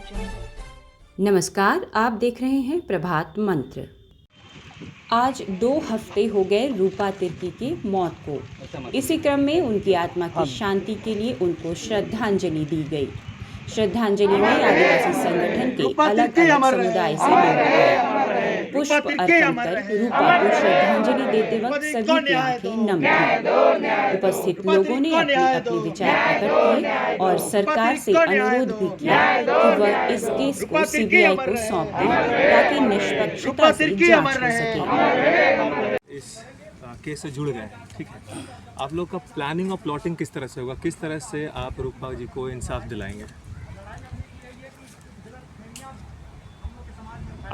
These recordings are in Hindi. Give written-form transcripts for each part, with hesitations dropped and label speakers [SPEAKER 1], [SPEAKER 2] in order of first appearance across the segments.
[SPEAKER 1] नमस्कार, आप देख रहे हैं प्रभात मंत्र। आज 2 हफ्ते हो गए रूपा तिर्की की मौत को। इसी क्रम में उनकी आत्मा की शांति के लिए उनको श्रद्धांजलि दी गई। श्रद्धांजलि में आदिवासी संगठन के अलग अलग समुदाय से लोग आए। पुष्प अर्पण कर रूपा को श्रद्धांजलि देते वक्त सभी की आंखें नम थीं। उपस्थित लोगों ने अपने अपने विचार प्रकट किए और सरकार से अनुरोध भी किया कि वह इस केस को सीबीआई को सौंप दे ताकि निष्पक्षता से जांच हो सके।
[SPEAKER 2] इस केस से जुड़ गए हैं, ठीक है। आप लोग का प्लानिंग और प्लॉटिंग किस तरह से होगा, किस तरह से आप रूपा जी को इंसाफ दिलाएंगे?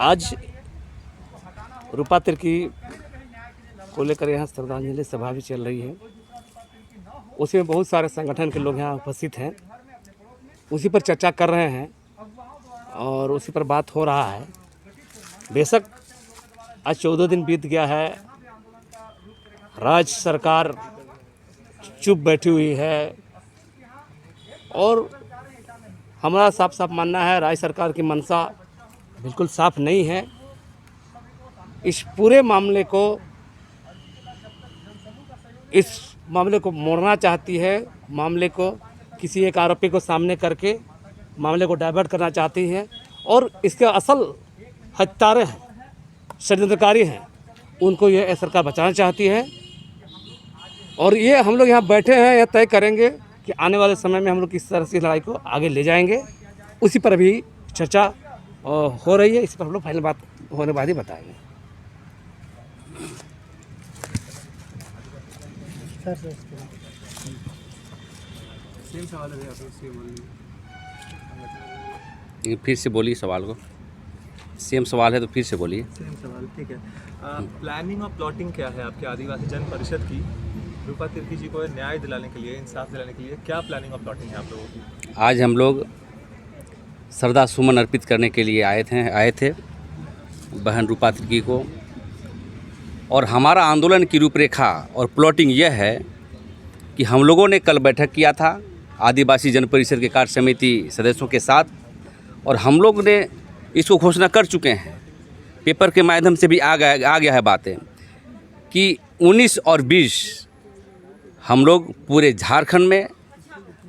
[SPEAKER 3] आज रूपा तिर्की को लेकर यहाँ श्रद्धांजलि सभा भी चल रही है। उसमें बहुत सारे संगठन के लोग यहाँ उपस्थित हैं, उसी पर चर्चा कर रहे हैं और उसी पर बात हो रहा है। बेशक आज 14 दिन बीत गया है, राज्य सरकार चुप बैठी हुई है और हमारा साफ साफ मानना है राज्य सरकार की मंशा बिल्कुल साफ नहीं है। इस पूरे मामले को मोड़ना चाहती है, मामले को किसी एक आरोपी को सामने करके मामले को डाइवर्ट करना चाहती है और इसके असल हत्यारे हैं, षड्यंत्रकारी हैं, उनको यह सरकार बचाना चाहती है। और ये हम लोग यहाँ बैठे हैं, यह तय करेंगे कि आने वाले समय में हम लोग किस तरह से लड़ाई को आगे ले जाएंगे। उसी पर अभी चर्चा हो रही है, इस पर हम लोग फाइनल बात होने बाद ही बताएंगे।
[SPEAKER 2] सेम सवाल है आप से
[SPEAKER 4] ये फिर से बोलिए सवाल को। सेम सवाल है तो फिर से बोलिए।
[SPEAKER 2] सेम सवाल, ठीक है। प्लानिंग और प्लॉटिंग क्या है आपके आदिवासी जन परिषद की रूपा तिर्की जी को न्याय दिलाने के लिए, इंसाफ दिलाने के लिए? क्या प्लानिंग और प्लॉटिंग है आप लोगों की?
[SPEAKER 4] आज हम लोग श्रद्धा सुमन अर्पित करने के लिए आए थे बहन रूपा तिर्की को। और हमारा आंदोलन की रूपरेखा और प्लॉटिंग यह है कि हम लोगों ने कल बैठक किया था आदिवासी जन परिषद के कार्य समिति सदस्यों के साथ और हम लोग ने इसको घोषणा कर चुके हैं, पेपर के माध्यम से भी आ गया है बातें कि 19 और 20 हम लोग पूरे झारखंड में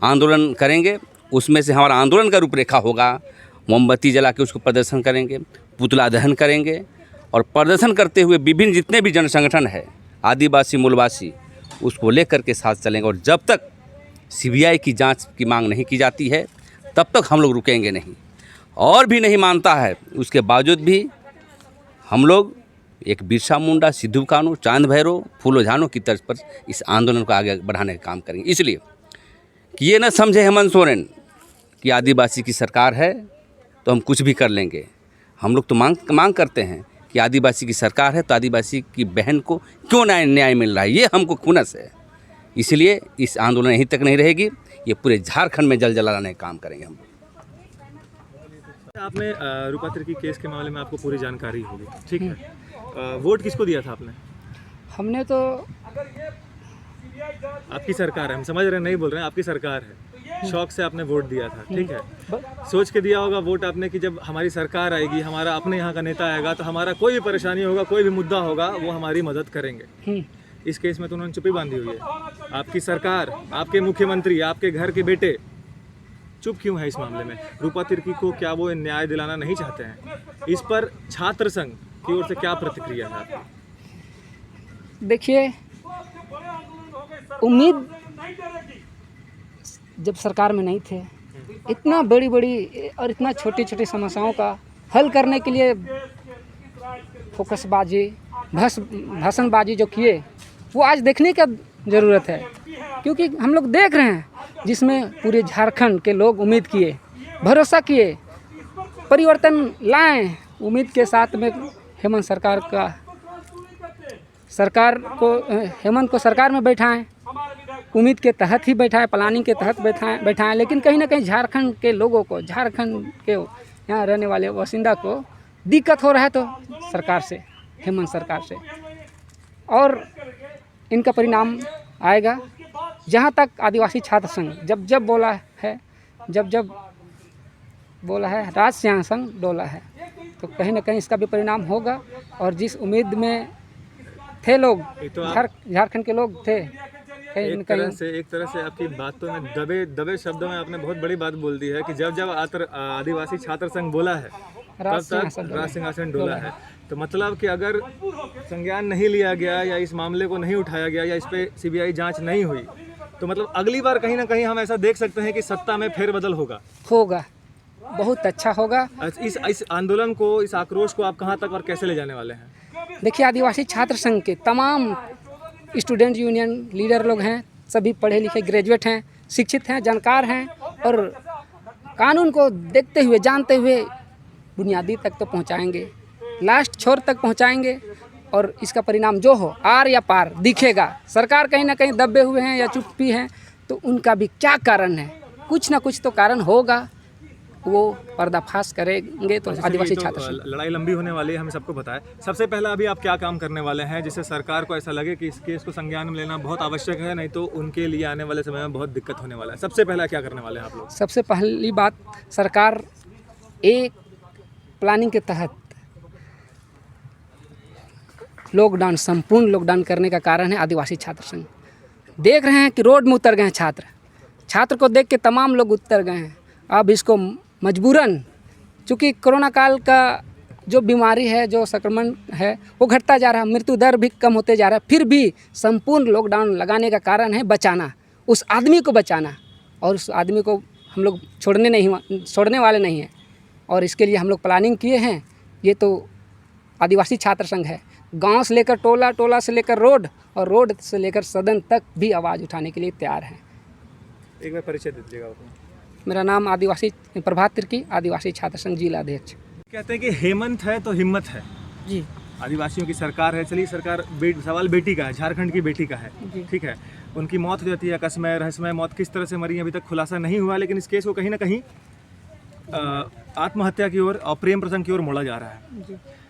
[SPEAKER 4] आंदोलन करेंगे। उसमें से हमारा आंदोलन का रूपरेखा होगा, मोमबत्ती जला के उसको प्रदर्शन करेंगे, पुतला दहन करेंगे और प्रदर्शन करते हुए विभिन्न जितने भी जन संगठन है आदिवासी मूलवासी उसको लेकर के साथ चलेंगे। और जब तक सीबीआई की जांच की मांग नहीं की जाती है तब तक हम लोग रुकेंगे नहीं। और भी नहीं मानता है उसके बावजूद भी हम लोग एक बिरसा मुंडा, सिद्धू कानू, चांद भैरव, फूलो झानो की तर्ज पर इस आंदोलन को आगे बढ़ाने का काम करेंगे। इसलिए कि ये न समझे हेमंत सोरेन कि आदिवासी की सरकार है तो हम कुछ भी कर लेंगे। हम लोग तो मांग करते हैं कि आदिवासी की सरकार है तो आदिवासी की बहन को क्यों न्याय मिल रहा है, ये हमको खुनस है। इसलिए इस आंदोलन यहीं तक नहीं रहेगी, ये पूरे झारखंड में जलाने का काम करेंगे हम।
[SPEAKER 2] आपने रूपा तिर्की केस के मामले में आपको पूरी जानकारी होगी, ठीक है। वोट किसको दिया था आपने?
[SPEAKER 5] हमने तो
[SPEAKER 2] आपकी सरकार है, हम समझ रहे हैं, नहीं बोल रहे हैं, आपकी सरकार है। शौक से आपने वोट दिया था, ठीक है। सोच के दिया होगा वोट आपने कि जब हमारी सरकार आएगी, हमारा अपने यहाँ का नेता आएगा तो हमारा कोई भी परेशानी होगा, कोई भी मुद्दा होगा, वो हमारी मदद करेंगे। इस केस में तो उन्होंने चुप्पी बांधी हुई है। आपकी सरकार, आपके मुख्यमंत्री, आपके घर के बेटे चुप क्यों है इस मामले में? रूपा तिर्की को क्या वो न्याय दिलाना नहीं चाहते हैं? इस पर छात्र संघ की ओर से क्या प्रतिक्रिया है आपकी?
[SPEAKER 5] देखिए, उम्मीद जब सरकार में नहीं थे, इतना बड़ी और इतना छोटी छोटी समस्याओं का हल करने के लिए फोकसबाजी, भाषणबाजी जो किए, वो आज देखने का ज़रूरत है। क्योंकि हम लोग देख रहे हैं जिसमें पूरे झारखंड के लोग उम्मीद किए, भरोसा किए, परिवर्तन लाएं, उम्मीद के साथ में हेमंत को सरकार में बैठाएं, उम्मीद के तहत ही बैठाएं, प्लानिंग के तहत बैठाएं। लेकिन कहीं ना कहीं झारखंड के लोगों को, झारखंड के यहाँ रहने वाले बासिंदा को दिक्कत हो रहा है तो सरकार से, हेमंत सरकार से, और इनका परिणाम आएगा। जहाँ तक आदिवासी छात्र संघ जब बोला है, जब बोला है, राज सिंहासन डोला है। तो कहीं ना कहीं इसका भी परिणाम होगा। और जिस उम्मीद में थे लोग,
[SPEAKER 2] ये तो आप
[SPEAKER 5] झारखंड के लोग थे, कहीं न
[SPEAKER 2] एक
[SPEAKER 5] कहीं
[SPEAKER 2] तरह से आपकी बातों में दबे शब्दों में आपने बहुत बड़ी बात बोल दी है कि जब आदिवासी छात्र संघ बोला है तब तक राज सिंहासन डोला है। तो मतलब कि अगर संज्ञान नहीं लिया गया या इस मामले को नहीं उठाया गया या इस पे सीबीआई जांच नहीं हुई तो मतलब अगली बार कहीं ना कहीं हम ऐसा देख सकते हैं कि सत्ता में फेरबदल होगा।
[SPEAKER 5] बहुत अच्छा होगा।
[SPEAKER 2] इस आंदोलन को, इस आक्रोश को आप कहाँ तक और कैसे ले जाने वाले हैं?
[SPEAKER 5] देखिए, आदिवासी छात्र संघ के तमाम स्टूडेंट यूनियन लीडर लोग हैं, सभी पढ़े लिखे ग्रेजुएट हैं, शिक्षित हैं, जानकार हैं और कानून को देखते हुए, जानते हुए बुनियादी तक तो पहुंचाएंगे, लास्ट छोर तक पहुंचाएंगे। और इसका परिणाम जो हो, आर या पार दिखेगा। सरकार कहीं ना कहीं दबे हुए हैं या चुप्पी हैं, तो उनका भी क्या कारण है, कुछ ना कुछ तो कारण होगा, वो पर्दाफाश करेंगे। तो आदिवासी छात्र संघ
[SPEAKER 2] लड़ाई लंबी होने वाली है, हमें सबको पता है। सबसे पहला अभी आप क्या काम करने वाले हैं जिससे सरकार को ऐसा लगे कि इस केस को संज्ञान में लेना बहुत आवश्यक है, नहीं तो उनके लिए आने वाले समय में बहुत दिक्कत होने वाला है? सबसे पहला क्या करने वाले हैं आप लोग?
[SPEAKER 5] सबसे पहली बात, सरकार एक प्लानिंग के तहत लॉकडाउन, संपूर्ण लॉकडाउन करने का कारण है आदिवासी छात्र संघ। देख रहे हैं कि रोड में उतर गए हैं छात्र को देख के तमाम लोग उतर गए हैं। अब इसको मजबूरन, चूँकि कोरोना काल का जो बीमारी है, जो संक्रमण है, वो घटता जा रहा है, मृत्यु दर भी कम होते जा रहा है, फिर भी संपूर्ण लॉकडाउन लगाने का कारण है बचाना, उस आदमी को बचाना। और उस आदमी को हम लोग छोड़ने वाले नहीं हैं। और इसके लिए हम लोग प्लानिंग किए हैं। ये तो आदिवासी छात्र संघ है, गांव से लेकर टोला, टोला से लेकर रोड और रोड से लेकर सदन तक भी आवाज़ उठाने के लिए तैयार है।
[SPEAKER 2] एक बार परिचय दीजिएगा अपना।
[SPEAKER 5] मेरा नाम आदिवासी प्रभात तिर्की, आदिवासी छात्र संघ जिला अध्यक्ष।
[SPEAKER 2] कहते हैं कि हेमंत है तो हिम्मत है
[SPEAKER 5] जी।
[SPEAKER 2] आदिवासियों की सरकार है। चलिए, सरकार सवाल बेटी का है, झारखंड की बेटी का है, ठीक है। उनकी मौत हो जाती है, अकस्मात रहस्यमय मौत, किस तरह से मरी अभी तक खुलासा नहीं हुआ, लेकिन इस केस को कहीं ना कहीं आत्महत्या की ओर और प्रेम प्रसंग की ओर मोड़ा जा रहा है।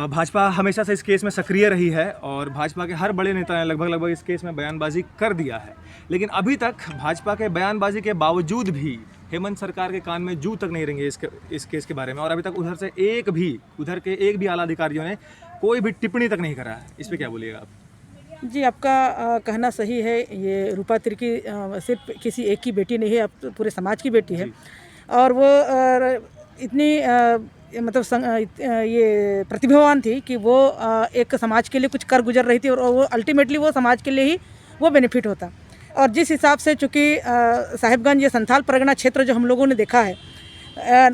[SPEAKER 2] भाजपा हमेशा से इस केस में सक्रिय रही है और भाजपा के हर बड़े नेता ने लगभग इस केस में बयानबाजी कर दिया है, लेकिन अभी तक भाजपा के बयानबाजी के बावजूद भी हेमंत सरकार के कान में जू तक नहीं रेंगे इस केस के बारे में। और अभी तक उधर के एक भी आला अधिकारियों ने कोई भी टिप्पणी तक नहीं करा है। इस पर क्या बोलिएगा आप?
[SPEAKER 6] जी, आपका कहना सही है। ये रूपा तिर्की सिर्फ किसी एक की बेटी नहीं है, अब पूरे समाज की बेटी है। और वो इतनी मतलब ये प्रतिभावान थी कि वो एक समाज के लिए कुछ कर गुजर रही थी और वो अल्टीमेटली वो समाज के लिए ही वो बेनिफिट होता। और जिस हिसाब से चूँकि साहिबगंज, ये संथाल परगना क्षेत्र जो हम लोगों ने देखा है,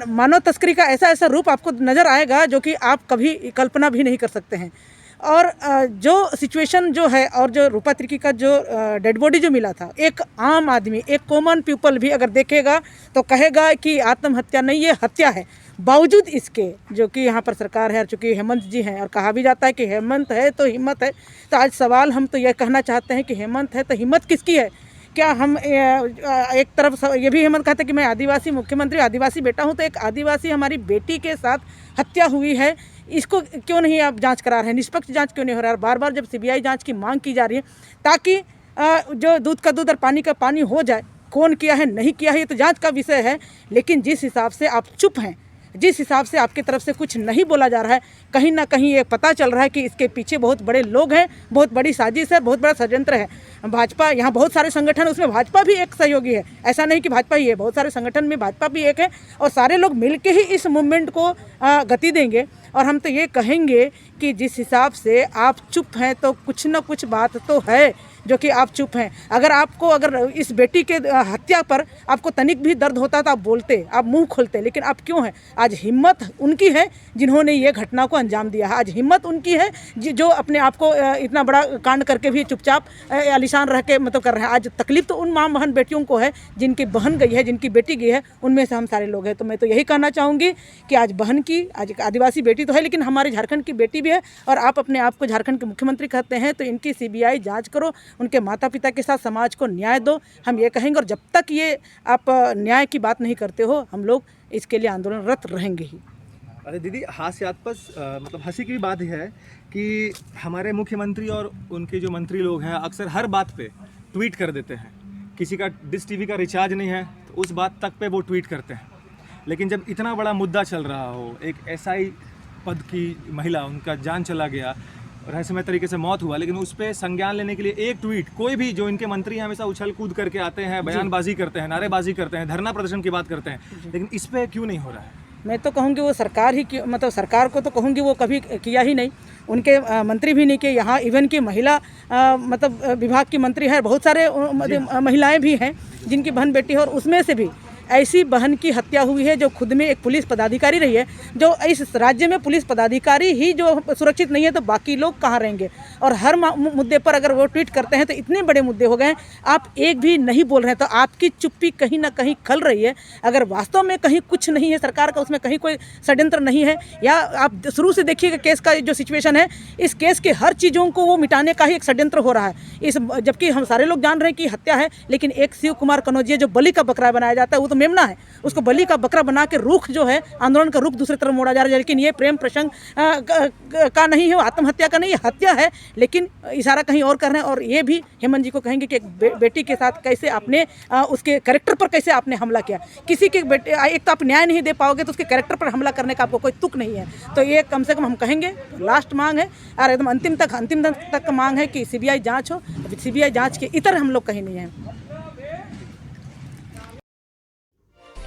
[SPEAKER 6] मानव तस्करी का ऐसा रूप आपको नज़र आएगा जो कि आप कभी कल्पना भी नहीं कर सकते हैं। और जो सिचुएशन जो है और जो रूपा तिर्की का जो डेड बॉडी जो मिला था, एक आम आदमी, एक कॉमन पीपल भी अगर देखेगा तो कहेगा कि आत्महत्या नहीं, ये हत्या है। बावजूद इसके जो कि यहाँ पर सरकार है और चूँकि हेमंत जी हैं और कहा भी जाता है कि हेमंत है तो हिम्मत है, तो आज सवाल हम तो यह कहना चाहते हैं कि हेमंत है तो हिम्मत किसकी है? क्या हम एक तरफ ये भी हेमंत कहते हैं कि मैं आदिवासी मुख्यमंत्री, आदिवासी बेटा हूँ, तो एक आदिवासी हमारी बेटी के साथ हत्या हुई है, इसको क्यों नहीं आप जांच करा रहे हैं? निष्पक्ष जांच क्यों नहीं हो रहा है? बार बार जब सीबीआई जांच की मांग की जा रही है ताकि जो दूध का दूध और पानी का पानी हो जाए, कौन किया है नहीं किया है ये तो जांच का विषय है। लेकिन जिस हिसाब से आप चुप हैं, जिस हिसाब से आपकी तरफ से कुछ नहीं बोला जा रहा है, कहीं ना कहीं ये पता चल रहा है कि इसके पीछे बहुत बड़े लोग हैं, बहुत बड़ी साजिश है, बहुत बड़ा षड्यंत्र है। भाजपा, यहाँ बहुत सारे संगठन, उसमें भाजपा भी एक सहयोगी है। ऐसा नहीं कि भाजपा ही है, बहुत सारे संगठन में भाजपा भी एक है और सारे लोग मिलके ही इस मूवमेंट को गति देंगे। और हम तो ये कहेंगे कि जिस हिसाब से आप चुप हैं तो कुछ ना कुछ बात तो है जो कि आप चुप हैं। अगर इस बेटी के हत्या पर आपको तनिक भी दर्द होता तो आप बोलते, आप मुंह खोलते, लेकिन आप क्यों हैं? आज हिम्मत उनकी है जिन्होंने ये घटना को अंजाम दिया है। आज हिम्मत उनकी है जो अपने आप को इतना बड़ा कांड करके भी चुपचाप आलिशान रह के मतलब कर रहे हैं। आज तकलीफ तो उन माँ बहन बेटियों को है जिनकी बहन गई है, जिनकी बेटी गई है, उनमें से हम सारे लोग हैं। तो मैं तो यही कहना चाहूँगी कि आज बहन की, आज आदिवासी बेटी तो है लेकिन हमारे झारखंड की बेटी भी है और आप अपने आप को झारखंड के मुख्यमंत्री कहते हैं, तो इनकी सीबीआई जांच करो, उनके माता पिता के साथ समाज को न्याय दो, हम ये कहेंगे। और जब तक ये आप न्याय की बात नहीं करते हो, हम लोग इसके लिए आंदोलनरत रहेंगे ही।
[SPEAKER 2] अरे दीदी, हास्यास्पद मतलब हंसी की बात है कि हमारे मुख्यमंत्री और उनके जो मंत्री लोग हैं अक्सर हर बात पे ट्वीट कर देते हैं। किसी का डिश टीवी का रिचार्ज नहीं है तो उस बात तक पे वो ट्वीट करते हैं। लेकिन जब इतना बड़ा मुद्दा चल रहा हो, एक एसआई पद की महिला, उनका जान चला गया, रहस्यमय तरीके से मौत हुआ, लेकिन उस पर संज्ञान लेने के लिए एक ट्वीट, कोई भी जो इनके मंत्री हमेशा उछल कूद करके आते हैं, बयानबाजी करते हैं, नारेबाजी करते हैं, धरना प्रदर्शन की बात करते हैं, लेकिन इस पर क्यों नहीं हो रहा है?
[SPEAKER 6] मैं तो कहूँगी वो सरकार ही मतलब सरकार को तो कहूँगी वो कभी किया ही नहीं, उनके मंत्री भी नहीं किए। यहाँ इवन की महिला मतलब विभाग की मंत्री है, बहुत सारे महिलाएं भी हैं जिनकी बहन बेटी है, और उसमें से भी ऐसी बहन की हत्या हुई है जो खुद में एक पुलिस पदाधिकारी रही है। जो इस राज्य में पुलिस पदाधिकारी ही जो सुरक्षित नहीं है तो बाकी लोग कहाँ रहेंगे? और हर मुद्दे पर अगर वो ट्वीट करते हैं तो इतने बड़े मुद्दे हो गए हैं, आप एक भी नहीं बोल रहे हैं, तो आपकी चुप्पी कहीं ना कहीं खल रही है। अगर वास्तव में कहीं कुछ नहीं है सरकार का, उसमें कहीं कोई षड्यंत्र नहीं है, या आप शुरू से देखिएगा केस का जो सिचुएशन है, इस केस के हर चीज़ों को वो मिटाने का ही एक षड्यंत्र हो रहा है। जबकि हम सारे लोग जान रहे हैं कि हत्या है, लेकिन एक शिव कुमार कनौजिया जो बलि का बकरा बनाया जाता है, वो तो मेमना है, उसको बलि का बकरा बना के रुख जो है, आंदोलन का रुख दूसरी तरफ मोड़ा जा रहा है। लेकिन ये प्रेम प्रसंग का नहीं है, आत्महत्या का नहीं है, हत्या है, लेकिन इशारा कहीं और कर रहे हैं। और ये भी हेमंत जी को कहेंगे कि एक बेटी के साथ कैसे आपने उसके कैरेक्टर पर कैसे आपने हमला किया। किसी के बेटे, एक तो आप न्याय नहीं दे पाओगे तो उसके कैरेक्टर पर हमला करने का आपको कोई तुक नहीं है। तो ये कम से कम हम कहेंगे लास्ट मांग है, और एकदम अंतिम तक मांग है कि सीबीआई जांच हो। सीबीआई जांच के इतर हम लोग कहीं नहीं हैं।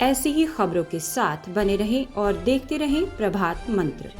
[SPEAKER 1] ऐसी ही खबरों के साथ बने रहें और देखते रहें प्रभात मंत्र।